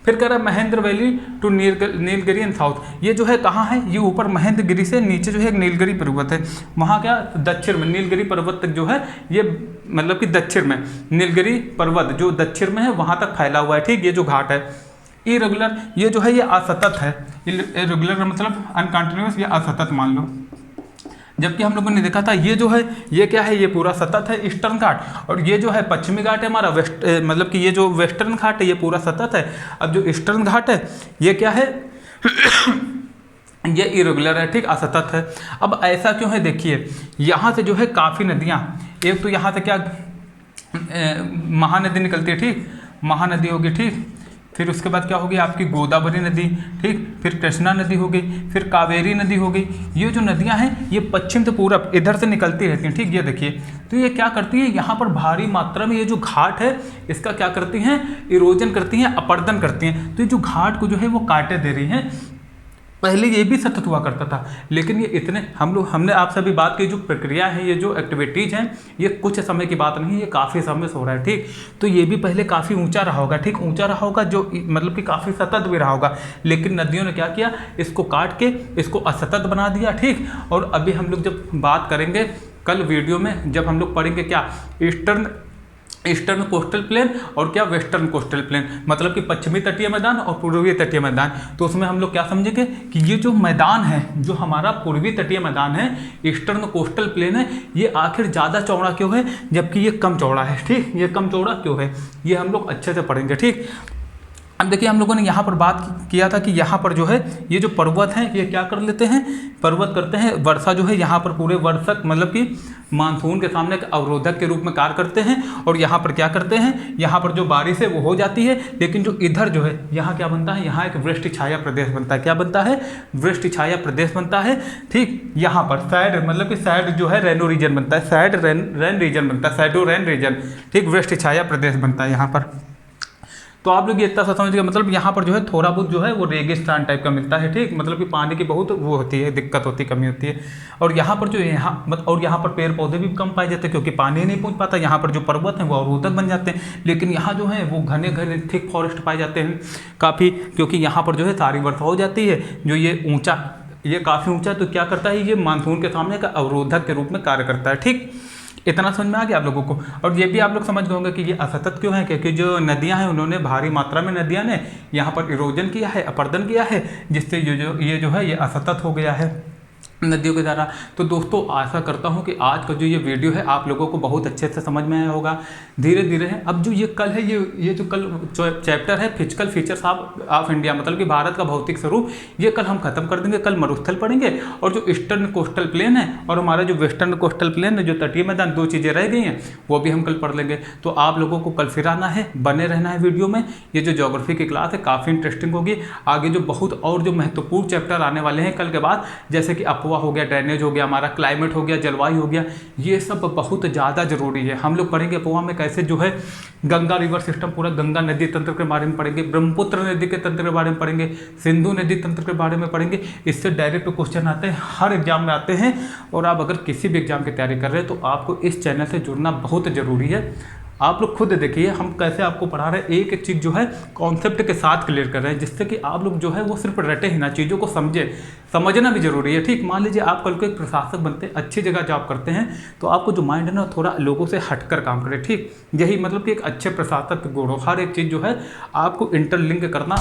फिर कह रहा है Mahendra valley to Nilgiri and south, ये जो है कहाँ है, ये ऊपर महेंद्रगिरी से नीचे जो है एक नीलगिरी पर्वत है, वहाँ क्या दक्षिण में नीलगिरी पर्वत तक जो है ये मतलब कि दक्षिण में नीलगिरी पर्वत जो दक्षिण में है वहाँ तक फैला हुआ है। ठीक, ये जो घाट है इरेगुलर, ये जो है ये असतत है, इरेगुलर का मतलब अनकंटिन्यूस या असतत मान लो। जबकि हम लोगों ने देखा था ये जो है ये क्या है, ये पूरा सतत है ईस्टर्न घाट, और ये जो है पश्चिमी घाट है हमारा वेस्ट, मतलब कि ये जो वेस्टर्न घाट है ये पूरा सतत है। अब जो ईस्टर्न घाट है ये क्या है ये इरेगुलर है, ठीक, असतत है। अब ऐसा क्यों है, देखिए यहाँ से जो है काफ़ी नदियाँ, एक तो यहाँ से क्या महानदी निकलती है, ठीक, महानदी होगी, ठीक, फिर उसके बाद क्या होगी आपकी गोदावरी नदी, ठीक, फिर कृष्णा नदी होगी, फिर कावेरी नदी होगी। ये जो नदियां हैं ये पश्चिम से पूरब इधर से निकलती रहती हैं, ठीक। ये देखिए तो ये क्या करती है, यहाँ पर भारी मात्रा में ये जो घाट है इसका क्या करती हैं, इरोजन करती हैं, अपरदन करती हैं। तो ये जो घाट को जो है वो काटे दे रही हैं। पहले ये भी सतत हुआ करता था, लेकिन ये इतने हमने आपसे अभी बात की, जो प्रक्रिया है, ये जो एक्टिविटीज़ हैं, ये कुछ समय की बात नहीं है, ये काफ़ी समय से हो रहा है, ठीक। तो ये भी पहले काफ़ी ऊंचा रहा होगा, ठीक, ऊंचा रहा होगा, जो मतलब कि काफ़ी सतत भी रहा होगा, लेकिन नदियों ने क्या किया, इसको काट के इसको असतत बना दिया, ठीक। और अभी हम लोग जब बात करेंगे कल वीडियो में, जब हम लोग पढ़ेंगे क्या, ईस्टर्न कोस्टल प्लेन और क्या वेस्टर्न कोस्टल प्लेन, मतलब कि पश्चिमी तटीय मैदान और पूर्वी तटीय मैदान। तो उसमें हम लोग क्या समझेंगे कि ये जो मैदान है, जो हमारा पूर्वी तटीय मैदान है, ईस्टर्न कोस्टल प्लेन है, ये आखिर ज़्यादा चौड़ा क्यों है जबकि ये कम चौड़ा है, ठीक। ये कम चौड़ा क्यों है ये हम लोग अच्छे से पढ़ेंगे, ठीक। अब देखिए हम लोगों ने यहाँ पर बात किया था कि यहाँ पर जो है ये जो पर्वत हैं ये क्या कर लेते हैं, पर्वत करते हैं, वर्षा जो है यहाँ पर पूरे वर्षक मतलब कि मानसून के सामने एक अवरोधक के रूप में कार्य करते हैं। और यहाँ पर क्या करते हैं, यहाँ पर जो बारिश है वो हो जाती है, लेकिन जो इधर जो है यहाँ क्या बनता है, यहाँ एक वृष्टि छाया प्रदेश बनता है। क्या बनता है, वृष्टि छाया प्रदेश बनता है, ठीक। यहाँ पर साइड मतलब कि साइड जो है रेनो रीजन बनता है, साइड रेन रीजन बनता है, साइडो रेन रीजन, ठीक, वृष्टि छाया प्रदेश बनता है यहाँ पर। तो आप लोग ये इतना सा समझ गए, मतलब यहाँ पर जो है थोड़ा बहुत जो है वो रेगिस्तान टाइप का मिलता है, ठीक, मतलब कि पानी की बहुत वो होती है, दिक्कत होती है, कमी होती है। और यहाँ पर जो और यहाँ पर पेड़ पौधे भी कम पाए जाते हैं क्योंकि पानी नहीं पहुँच पाता। यहाँ पर जो पर्वत हैं वो अवरोधक बन जाते हैं, लेकिन यहाँ जो है वो घने घने थिक फॉरेस्ट पाए जाते हैं काफ़ी, क्योंकि यहाँ पर जो है सारी वर्षा हो जाती है। जो ये ऊँचा, ये काफ़ी ऊँचा, तो क्या करता है, ये मानसून के सामने का अवरोधक के रूप में कार्य करता है, ठीक। इतना समझ में आ गया आप लोगों को। और ये भी आप लोग समझ गए होंगे कि ये असतत क्यों है, क्योंकि जो नदियां हैं उन्होंने भारी मात्रा में नदियां ने यहाँ पर इरोजन किया है, अपरदन किया है, जिससे ये जो है ये असतत हो गया है नदियों के द्वारा। तो दोस्तों आशा करता हूँ कि आज का जो ये वीडियो है आप लोगों को बहुत अच्छे से समझ में आया होगा। धीरे धीरे है, अब जो ये कल है, ये जो कल चैप्टर है फिजिकल फीचर्स ऑफ इंडिया, मतलब कि भारत का भौतिक स्वरूप, ये कल हम खत्म कर देंगे। कल मरुस्थल पढ़ेंगे, और जो ईस्टर्न कोस्टल प्लेन है और हमारा जो वेस्टर्न कोस्टल प्लेन है, जो तटीय मैदान, दो चीज़ें रह गई हैं वो भी हम कल पढ़ लेंगे। तो आप लोगों को कल फिर आना है, बने रहना है वीडियो में। ये जो ज्योग्राफी की क्लास है काफ़ी इंटरेस्टिंग होगी। आगे जो बहुत और जो महत्वपूर्ण चैप्टर आने वाले हैं कल के बाद, जैसे कि अपवा हो गया, ड्रेनेज हो गया, हमारा क्लाइमेट हो गया, जलवायु हो गया, ये सब बहुत ज़्यादा जरूरी है। हम लोग पढ़ेंगे अपवा में कैसे जो है गंगा रिवर सिस्टम, पूरा गंगा नदी तंत्र के बारे में पढ़ेंगे, ब्रह्मपुत्र नदी के तंत्र के बारे में पढ़ेंगे, सिंधु नदी तंत्र के बारे में पढ़ेंगे। इससे डायरेक्ट क्वेश्चन आते हैं, हर एग्जाम में आते हैं। और आप अगर किसी भी एग्जाम की तैयारी कर रहे हैं तो आपको इस चैनल से जुड़ना बहुत ज़रूरी है। आप लोग खुद देखिए हम कैसे आपको पढ़ा रहे हैं, एक एक चीज़ जो है कॉन्सेप्ट के साथ क्लियर कर रहे हैं, जिससे कि आप लोग जो है वो सिर्फ रटे ही ना, चीज़ों को समझे, समझना भी जरूरी है, ठीक। मान लीजिए आप कल को एक प्रशासक बनते हैं, अच्छी जगह जॉब करते हैं, तो आपको जो माइंड है ना थोड़ा लोगों से हटकर काम करे, ठीक। यही मतलब कि एक अच्छे प्रशासक के गुण हो, हर एक चीज़ जो है आपको इंटरलिंक करना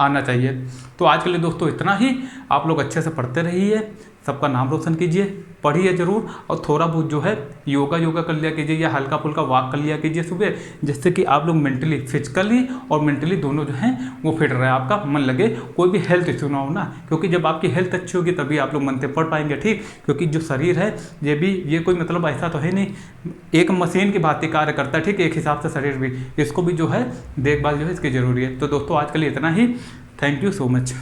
आना चाहिए। तो आज के लिए दोस्तों इतना ही। आप लोग अच्छे से पढ़ते रहिए, सबका नाम रोशन कीजिए, पढ़िए जरूर, और थोड़ा बहुत जो है योगा कर लिया कीजिए, या हल्का फुल्का वॉक कर लिया कीजिए सुबह, जिससे कि आप लोग मेंटली, फिजिकली और मेंटली दोनों जो हैं वो फिट रहे, आपका मन लगे, कोई भी हेल्थ इशू ना हो ना, क्योंकि जब आपकी हेल्थ अच्छी होगी तभी आप लोग मन से पढ़ पाएंगे, ठीक। क्योंकि जो शरीर है ये कोई मतलब ऐसा तो है नहीं, एक मशीन की भांति कार्य करता है, ठीक। एक हिसाब से शरीर भी, इसको भी जो है देखभाल जो है इसकी ज़रूरी है। तो दोस्तों आज के लिए इतना ही। Thank you so much.